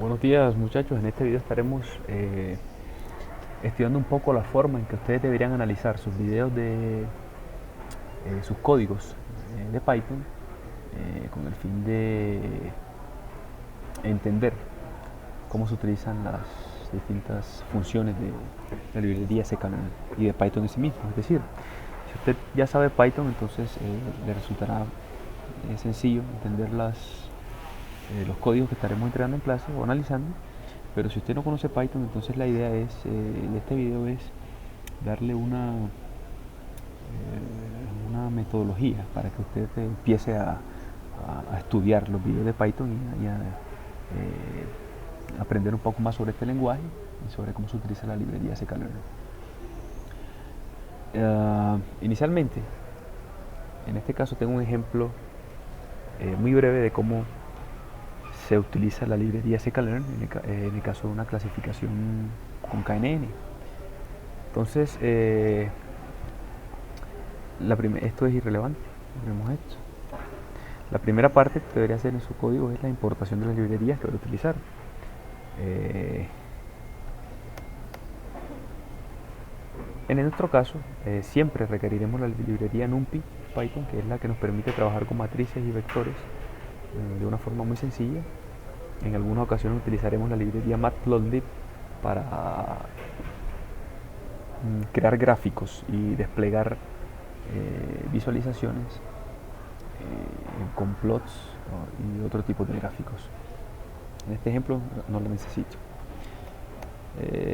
Buenos días muchachos, en este video estaremos estudiando un poco la forma en que ustedes deberían analizar sus videos de sus códigos de Python con el fin de entender cómo se utilizan las distintas funciones de la librería scikit-learn y de Python en sí mismo. Es decir, si usted ya sabe Python, entonces le resultará sencillo entender los códigos que estaremos entregando en clase o analizando. Pero si usted no conoce Python, entonces la idea de este video es darle una metodología para que usted empiece a estudiar los videos de Python y a aprender un poco más sobre este lenguaje y sobre cómo se utiliza la librería scikit-learn. Inicialmente, en este caso tengo un ejemplo muy breve de cómo se utiliza la librería scikit-learn en el caso de una clasificación con KNN. Entonces, esto es irrelevante. Vemos esto. La primera parte que debería hacer en su código es la importación de las librerías que voy a utilizar. En nuestro caso, siempre requeriremos la librería NumPy Python, que es la que nos permite trabajar con matrices y vectores de una forma muy sencilla. En algunas ocasiones utilizaremos la librería Matplotlib para crear gráficos y desplegar visualizaciones con plots y otro tipo de gráficos. En este ejemplo no lo necesito.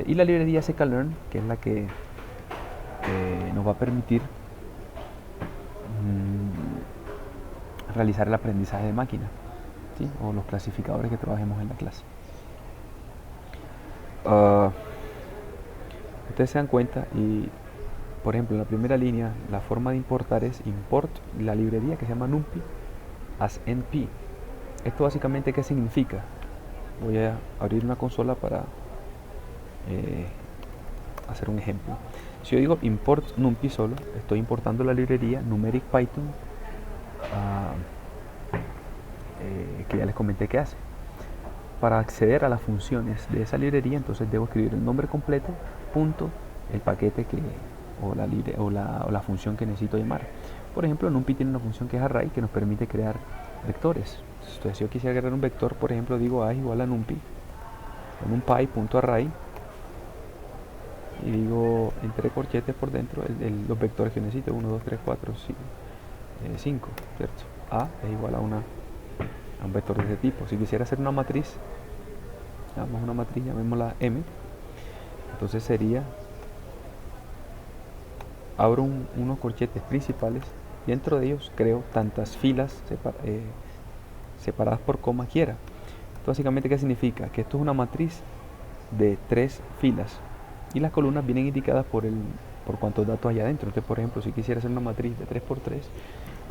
Y la librería scikit-learn, que es la que nos va a permitir realizar el aprendizaje de máquina, ¿sí? O los clasificadores que trabajemos en la clase. Ustedes se dan cuenta y, por ejemplo, en la primera línea la forma de importar es import la librería que se llama NumPy as np. Esto básicamente, ¿qué significa? Voy a abrir una consola para hacer un ejemplo. Si yo digo import NumPy solo, estoy importando la librería numeric Python que ya les comenté que hace. Para acceder a las funciones de esa librería, entonces debo escribir el nombre completo, punto, el paquete o la función que necesito llamar. Por ejemplo, NumPy tiene una función que es array, que nos permite crear vectores. Entonces, si yo quisiera crear un vector, por ejemplo, digo a igual a NumPy, numpy.array, y digo entre corchetes por dentro los vectores que necesito, 1, 2, 3, 4, 5, ¿cierto? A es igual a un vector de este tipo. Si quisiera hacer una matriz, damos una matriz, llamémosla M, entonces sería, abro unos corchetes principales y dentro de ellos creo tantas filas separadas por coma quiera. Esto básicamente, ¿qué significa? Que esto es una matriz de 3 filas y las columnas vienen indicadas por cuántos datos hay adentro. Entonces, por ejemplo, si quisiera hacer una matriz de 3×3,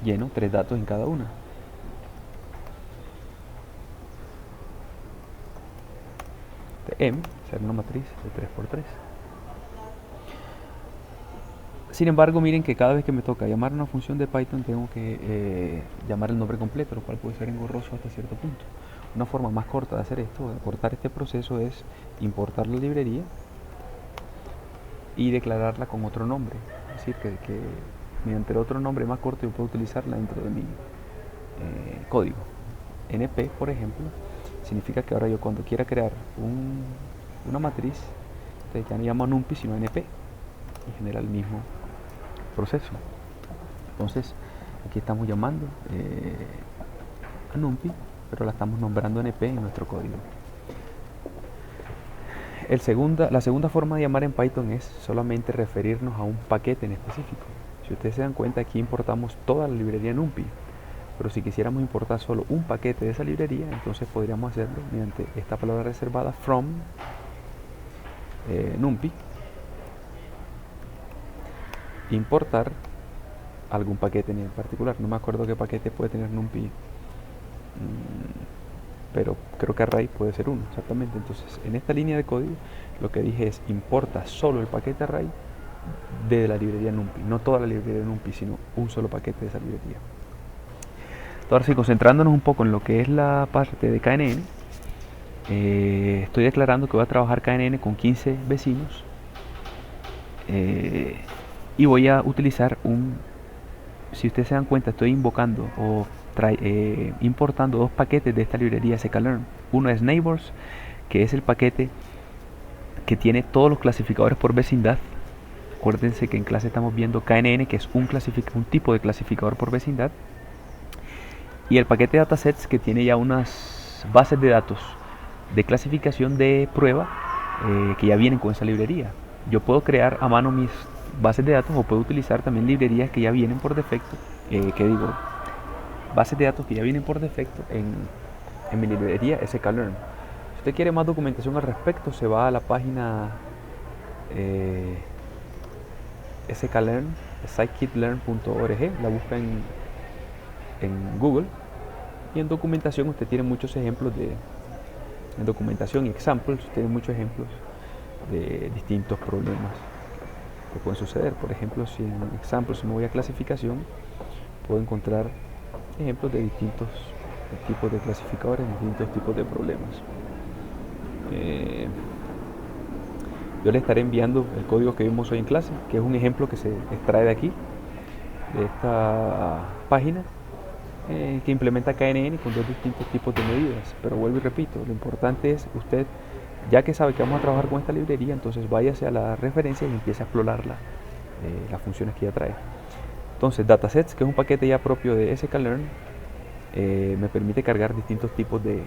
lleno 3 datos en cada una. M será una matriz de 3×3. Sin embargo, miren que cada vez que me toca llamar una función de Python tengo que llamar el nombre completo, lo cual puede ser engorroso hasta cierto punto. Una forma más corta de hacer esto, de acortar este proceso, es importar la librería y declararla con otro nombre. Es decir, que mediante el otro nombre más corto yo puedo utilizarla dentro de mi código. NP, por ejemplo, significa que ahora yo cuando quiera crear una matriz, entonces ya no llamo NumPy sino NP y genera el mismo proceso. Entonces aquí estamos llamando a NumPy, pero la estamos nombrando NP en nuestro código. La segunda forma de llamar en Python es solamente referirnos a un paquete en específico. Si ustedes se dan cuenta, aquí importamos toda la librería NumPy, pero si quisiéramos importar solo un paquete de esa librería, entonces podríamos hacerlo mediante esta palabra reservada from NumPy, importar algún paquete en particular. No me acuerdo qué paquete puede tener NumPy, pero creo que array puede ser uno, exactamente. Entonces, en esta línea de código, lo que dije es importa solo el paquete array de la librería NumPy, no toda la librería NumPy, sino un solo paquete de esa librería. Ahora sí, concentrándonos un poco en lo que es la parte de KNN, estoy declarando que voy a trabajar KNN con 15 vecinos y voy a utilizar si ustedes se dan cuenta, estoy invocando o importando dos paquetes de esta librería sklearn. Uno es neighbors, que es el paquete que tiene todos los clasificadores por vecindad. Acuérdense que en clase estamos viendo KNN, que es un tipo de clasificador por vecindad. Y el paquete de datasets, que tiene ya unas bases de datos de clasificación de prueba que ya vienen con esa librería. Yo puedo crear a mano mis bases de datos o puedo utilizar también librerías que ya vienen por defecto, bases de datos que ya vienen por defecto en mi librería sklearn. Si usted quiere más documentación al respecto, se va a la página sklearn, scikit-learn.org, la busca en Google, y en documentación usted tiene muchos ejemplos en documentación y examples, tiene muchos ejemplos de distintos problemas que pueden suceder. Por ejemplo, si en examples me voy a clasificación, puedo encontrar ejemplos de distintos tipos de clasificadores, distintos tipos de problemas. Yo le estaré enviando el código que vimos hoy en clase, que es un ejemplo que se extrae de aquí, de esta página, que implementa KNN con dos distintos tipos de medidas. Pero vuelvo y repito, lo importante es usted, ya que sabe que vamos a trabajar con esta librería, entonces váyase a la referencia y empiece a explorar las funciones que ya trae. Entonces, datasets, que es un paquete ya propio de sklearn, me permite cargar distintos tipos de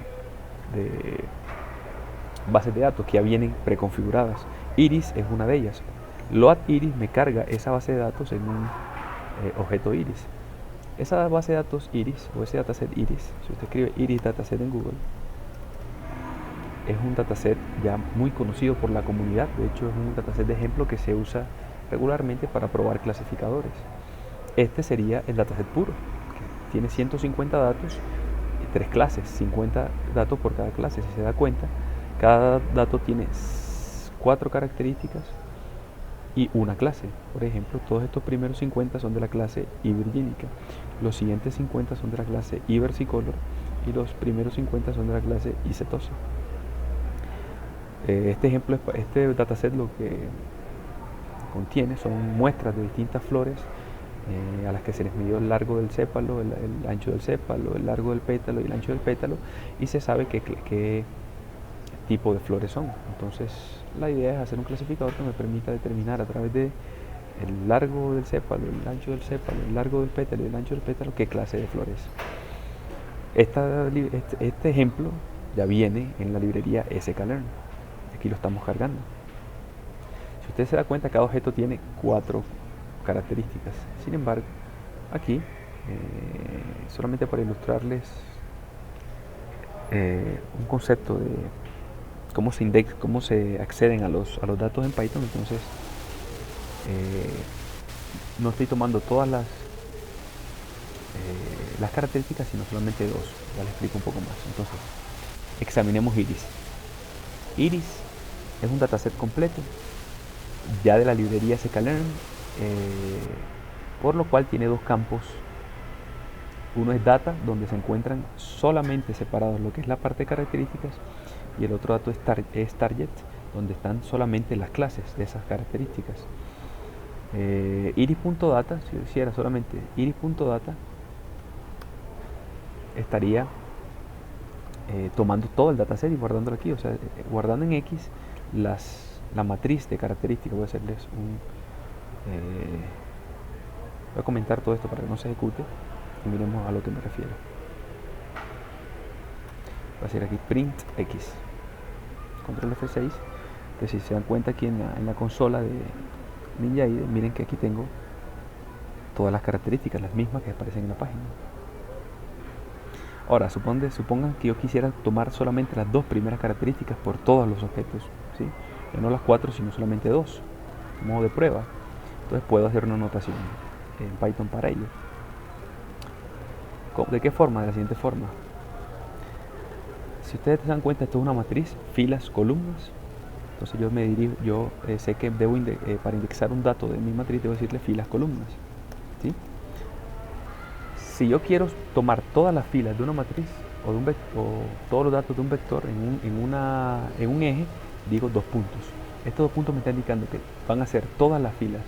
bases de datos que ya vienen preconfiguradas. Iris es una de ellas. Load Iris me carga esa base de datos en un objeto Iris. Esa base de datos Iris o ese dataset Iris, si usted escribe Iris dataset en Google, es un dataset ya muy conocido por la comunidad. De hecho, es un dataset de ejemplo que se usa regularmente para probar clasificadores. Este sería el dataset puro, que tiene 150 datos y 3 clases, 50 datos por cada clase. Si se da cuenta, cada dato tiene 4 características y una clase. Por ejemplo, todos estos primeros 50 son de la clase iVirginica, los siguientes 50 son de la clase iVersicolor y los primeros 50 son de la clase iCetosa. Este dataset lo que contiene son muestras de distintas flores a las que se les midió el largo del sépalo, el ancho del sépalo, el largo del pétalo y el ancho del pétalo, y se sabe qué tipo de flores son. Entonces la idea es hacer un clasificador que me permita determinar a través de el largo del sépalo, el ancho del sépalo, el largo del pétalo y el ancho del pétalo qué clase de flores. Este ejemplo ya viene en la librería sklearn. Aquí lo estamos cargando. Si usted se da cuenta, cada objeto tiene 4 características. Sin embargo, aquí, solamente para ilustrarles un concepto de cómo se acceden a los datos en Python, entonces no estoy tomando todas las características, sino solamente 2. Ya les explico un poco más. Entonces, examinemos Iris. Iris es un dataset completo ya de la librería sklearn, por lo cual tiene 2 campos. Uno es data, donde se encuentran solamente separados lo que es la parte de características, y el otro dato es target, donde están solamente las clases de esas características. Iris.data, si yo hiciera solamente iris.data, estaría tomando todo el dataset y guardándolo aquí, o sea, guardando en X la matriz de características. Voy a hacerles voy a comentar todo esto para que no se ejecute y miremos a lo que me refiero. Voy a hacer aquí print X, control F6, que si se dan cuenta aquí en la consola de Ninja IDE, miren que aquí tengo todas las características, las mismas que aparecen en la página. Ahora, supongan que yo quisiera tomar solamente las 2 primeras características por todos los objetos, ¿sí? Ya no las 4, sino solamente 2, modo de prueba. Entonces puedo hacer una notación en Python para ello. ¿De qué forma? De la siguiente forma. Si ustedes se dan cuenta, esto es una matriz, filas, columnas. Entonces yo sé que para indexar un dato de mi matriz debo decirle filas, columnas, ¿sí? Si yo quiero tomar todas las filas de una matriz, o todos los datos de un vector en un eje, digo 2 puntos. Estos 2 puntos me están indicando que van a ser todas las filas.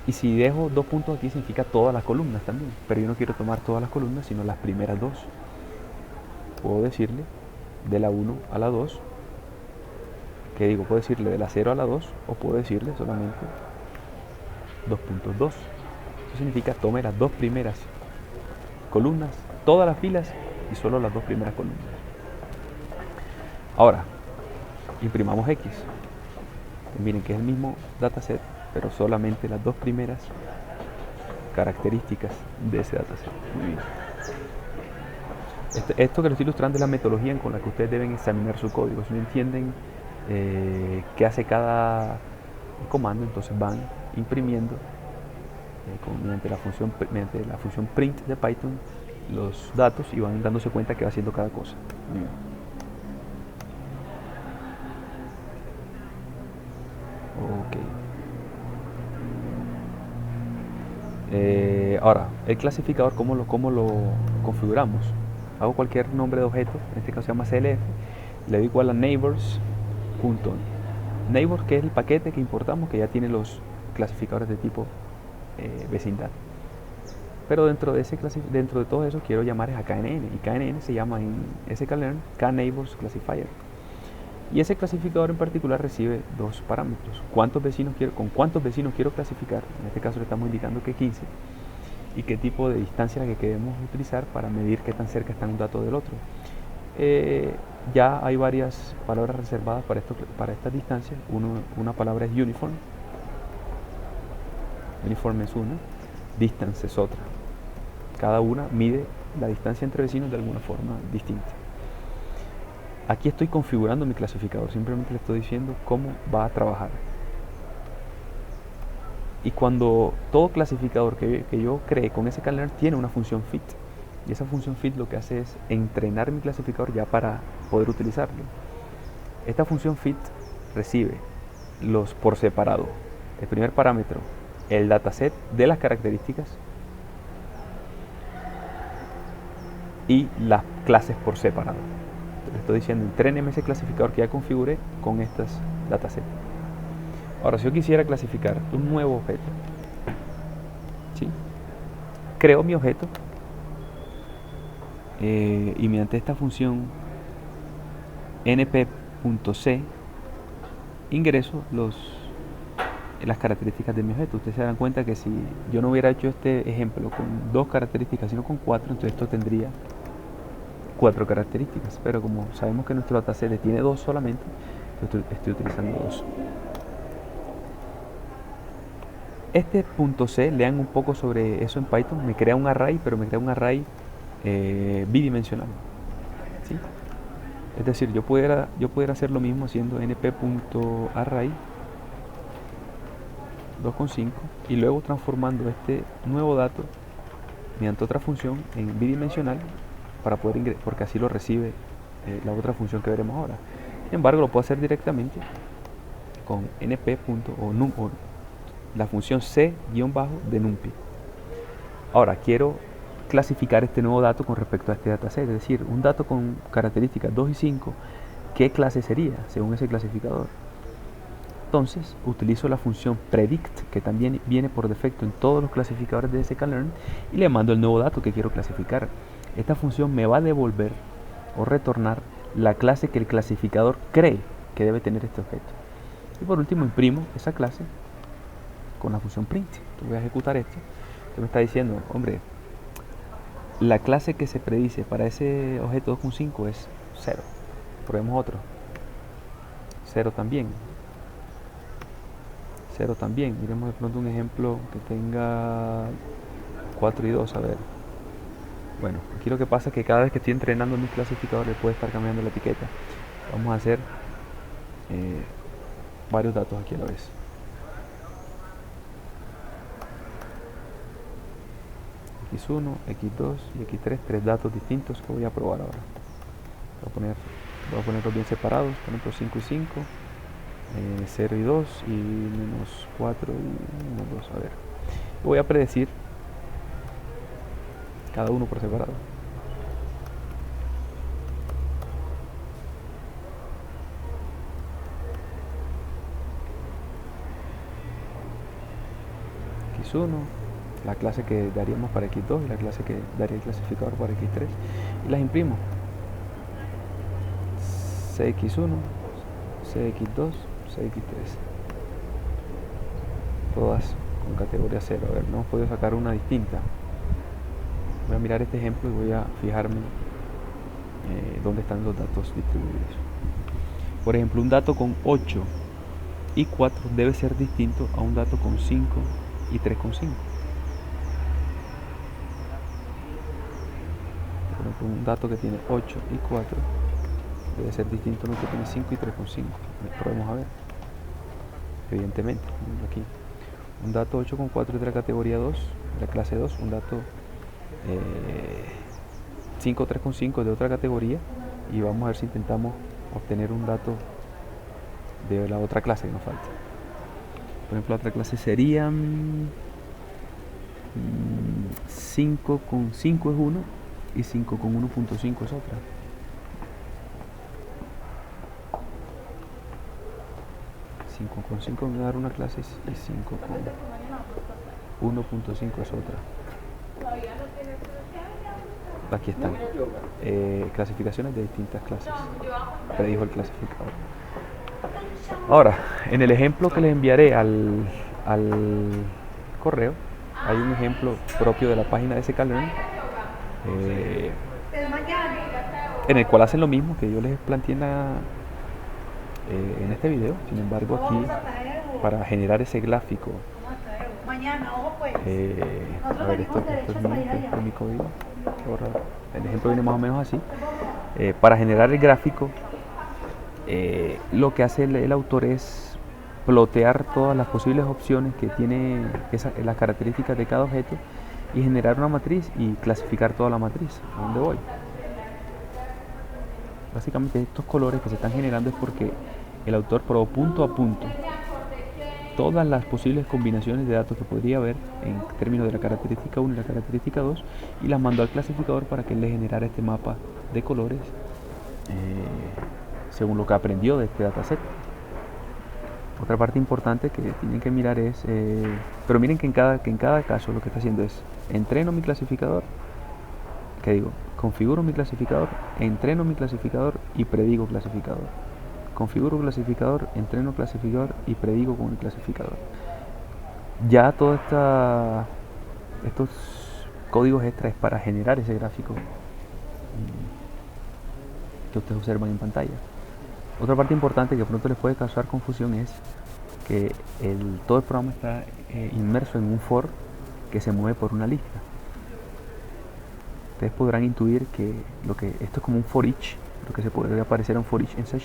Y si dejo 2 puntos aquí significa todas las columnas también. Pero yo no quiero tomar todas las columnas, sino las primeras 2. Puedo decirle de la 1 a la 2. Que digo, puedo decirle de la 0 a la 2. O puedo decirle solamente 2.2. Eso significa tome las 2 primeras columnas, todas las filas y solo las 2 primeras columnas. Ahora, imprimamos X. Miren que es el mismo dataset, pero solamente las 2 primeras características de ese dataset. Muy bien. Esto que les estoy ilustrando es la metodología con la que ustedes deben examinar su código. Si no entienden qué hace cada comando, entonces van imprimiendo mediante la función print de Python los datos y van dándose cuenta que va haciendo cada cosa. Muy bien. Ahora, el clasificador, ¿cómo lo configuramos? Hago cualquier nombre de objeto, en este caso se llama CLF, le doy igual a neighbors. Neighbors, que es el paquete que importamos, que ya tiene los clasificadores de tipo vecindad. Pero dentro de todo eso quiero llamar a KNN, y KNN se llama en sklearn KNeighbors Classifier. Y ese clasificador en particular recibe 2 parámetros. ¿Con cuántos vecinos quiero clasificar? En este caso le estamos indicando que 15. Y qué tipo de distancia la que queremos utilizar para medir qué tan cerca está un dato del otro. Ya hay varias palabras reservadas para estas distancias. Una palabra es uniform. Uniform es una, distance es otra. Cada una mide la distancia entre vecinos de alguna forma distinta. Aquí estoy configurando mi clasificador, simplemente le estoy diciendo cómo va a trabajar. Y cuando todo clasificador que yo cree con sklearn tiene una función fit, y esa función fit lo que hace es entrenar mi clasificador ya para poder utilizarlo. Esta función fit recibe los por separado. El primer parámetro, el dataset de las características y las clases por separado. Le estoy diciendo, entréneme ese clasificador que ya configuré con estas datasets. Ahora, si yo quisiera clasificar un nuevo objeto, ¿sí? Creo mi objeto y mediante esta función np.c ingreso las características de mi objeto. Ustedes se darán cuenta que si yo no hubiera hecho este ejemplo con 2 características, sino con 4, entonces esto tendría 4 características. Pero como sabemos que nuestro dataset tiene 2 solamente, estoy utilizando 2. Este punto C, lean un poco sobre eso en Python. Me crea un array, pero me crea un array bidimensional, ¿sí? Es decir, yo pudiera hacer lo mismo haciendo np.array 2,5 y luego transformando este nuevo dato mediante otra función en bidimensional para poder porque así lo recibe la otra función que veremos ahora. Sin embargo, lo puedo hacer directamente con np. o la función c- de numpy. Ahora quiero clasificar este nuevo dato con respecto a este dataset, es decir, un dato con características 2 y 5, ¿qué clase sería según ese clasificador? Entonces utilizo la función predict, que también viene por defecto en todos los clasificadores de sklearn, y le mando el nuevo dato que quiero clasificar. Esta función me va a devolver o retornar la clase que el clasificador cree que debe tener este objeto. Y por último imprimo esa clase con la función print. Entonces voy a ejecutar esto. Esto me está diciendo, hombre, la clase que se predice para ese objeto 2,5 es 0. Probemos otro. 0 también. 0 también. Miremos de pronto un ejemplo que tenga 4 y 2. A ver. Bueno, aquí lo que pasa es que cada vez que estoy entrenando mis clasificadores puede estar cambiando la etiqueta. Vamos a hacer varios datos aquí a la vez. X1, X2 y X3, 3 datos distintos que voy a probar ahora. Voy a ponerlos bien separados, por ejemplo 5 y 5, 0 y 2 y menos 4 y menos 2. A ver, voy a predecir cada uno por separado. x1, la clase que daríamos para x2 y la clase que daría el clasificador para x3, y las imprimo. cx1, cx2, cx3, todas con categoría 0. A ver, no hemos podido sacar una distinta. Voy a mirar este ejemplo y voy a fijarme dónde están los datos distribuidos. Por ejemplo, un dato con 8 y 4 debe ser distinto a un dato con 5 y 3,5. Por ejemplo, un dato que tiene 8 y 4 debe ser distinto a uno que tiene 5 y 3,5. Probemos a ver. Evidentemente, aquí. Un dato 8 con 4 es de la categoría 2, de la clase 2. Un dato 5 3,5 es de otra categoría. Y vamos a ver si intentamos obtener un dato de la otra clase que nos falta. Por ejemplo, la otra clase sería 5,5 es uno y 5,1.5 es otra. Con 5 me va a dar una clase y 5,1.5 es otra. Aquí están. Clasificaciones de distintas clases. Predijo el clasificador. Ahora, en el ejemplo que les enviaré al correo, hay un ejemplo propio de la página de sklearn, en el cual hacen lo mismo que yo les planteé en este video. Sin embargo, aquí para generar ese gráfico, a ver, esto es mi código. El ejemplo viene más o menos así. Para generar el gráfico, lo que hace el autor es plotear todas las posibles opciones que tiene las características de cada objeto y generar una matriz y clasificar toda la matriz. ¿A dónde voy? Básicamente estos colores que se están generando es porque el autor probó punto a punto todas las posibles combinaciones de datos que podría haber en términos de la característica 1 y la característica 2 y las mandó al clasificador para que él le generara este mapa de colores según lo que aprendió de este dataset. Otra parte importante que tienen que mirar es, pero miren que en cada caso lo que está haciendo es entreno mi clasificador, configuro mi clasificador, entreno mi clasificador y predigo clasificador. Configuro clasificador, entreno clasificador y predigo con el clasificador. Ya todos estos códigos extra es para generar ese gráfico que ustedes observan en pantalla. Otra parte importante que pronto les puede causar confusión es que todo el programa está inmerso en un for que se mueve por una lista. Ustedes podrán intuir que esto es como un for each, lo que se podría parecer a un for each en C#,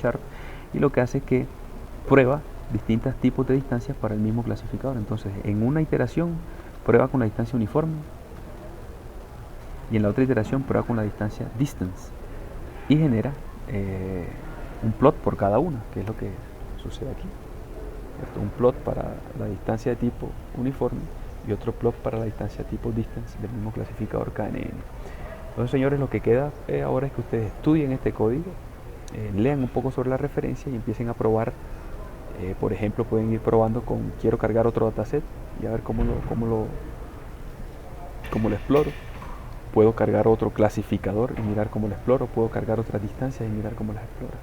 y lo que hace es que prueba distintos tipos de distancias para el mismo clasificador. Entonces, en una iteración prueba con la distancia uniforme y en la otra iteración prueba con la distancia distance y genera un plot por cada una, que es lo que sucede aquí. Un plot para la distancia de tipo uniforme y otro plot para la distancia de tipo distance del mismo clasificador KNN. Entonces, señores, lo que queda ahora es que ustedes estudien este código, lean un poco sobre la referencia y empiecen a probar. Por ejemplo, pueden ir probando con quiero cargar otro dataset y a ver cómo lo exploro. Puedo cargar otro clasificador y mirar cómo lo exploro. Puedo cargar otras distancias y mirar cómo las exploro.